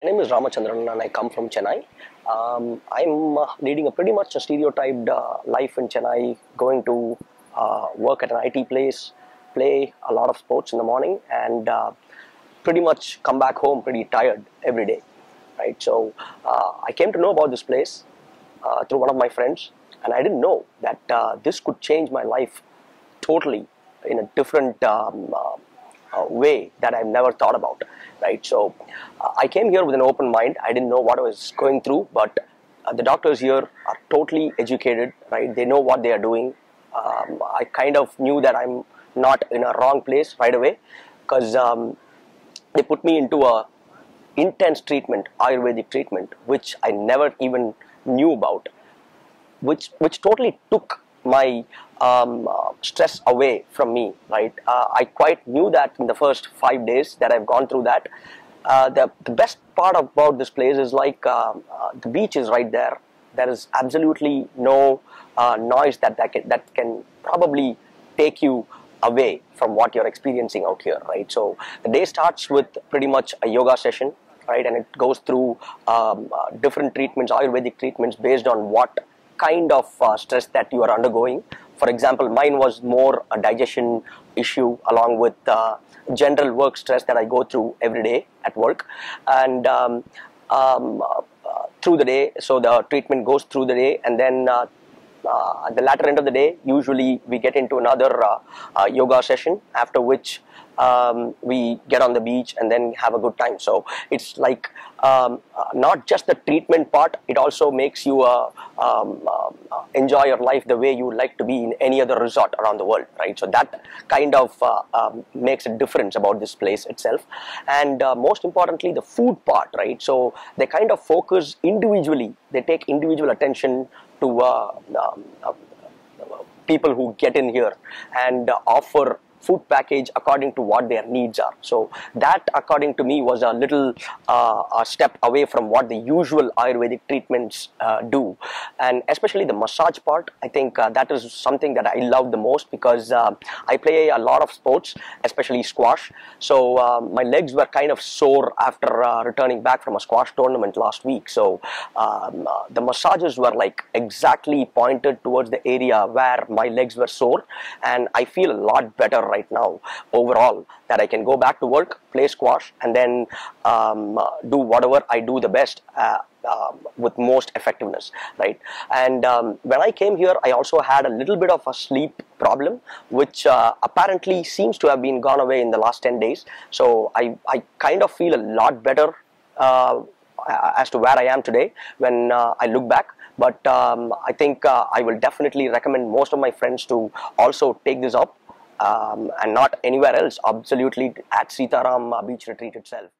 My name is Ramachandran and I come from Chennai. I'm leading a pretty much a stereotyped life in Chennai, going to work at an IT place, play a lot of sports in the morning, and pretty much come back home pretty tired every day. Right. So I came to know about this place through one of my friends, and I didn't know that this could change my life totally in a different way that I've never thought about, right? So I came here with an open mind. I didn't know what I was going through, but the doctors here are totally educated, right? They know what they are doing. I kind of knew that I'm not in a wrong place right away because they put me into a intense treatment, Ayurvedic treatment, which I never even knew about, which totally took my stress away from me, right? I quite knew that in the first 5 days that I've gone through that. The best part about this place is like the beach is right there. There is absolutely no noise that can probably take you away from what you're experiencing out here, right? So the day starts with pretty much a yoga session, right? And it goes through different treatments, Ayurvedic treatments based on what kind of stress that you are undergoing. For example, mine was more a digestion issue along with general work stress that I go through every day at work. And through the day, so the treatment goes through the day, and then at the latter end of the day, usually we get into another yoga session, after which we get on the beach and then have a good time. So it's like not just the treatment part, it also makes you enjoy your life the way you would like to be in any other resort around the world, right? So that kind of makes a difference about this place itself. And most importantly, the food part, right? So they kind of focus individually, they take individual attention to people who get in here and offer food package according to what their needs are. So that, according to me, was a little a step away from what the usual Ayurvedic treatments do. And especially the massage part, I think that is something that I love the most, because I play a lot of sports, especially squash. So my legs were kind of sore after returning back from a squash tournament last week. So the massages were like exactly pointed towards the area where my legs were sore, and I feel a lot better right now overall, that I can go back to work, play squash, and then do whatever I do the best with most effectiveness, right? And when I came here, I also had a little bit of a sleep problem, which apparently seems to have been gone away in the last 10 days. So I kind of feel a lot better as to where I am today when I look back. But I think I will definitely recommend most of my friends to also take this up, and not anywhere else, absolutely at Sitaram Beach Retreat itself.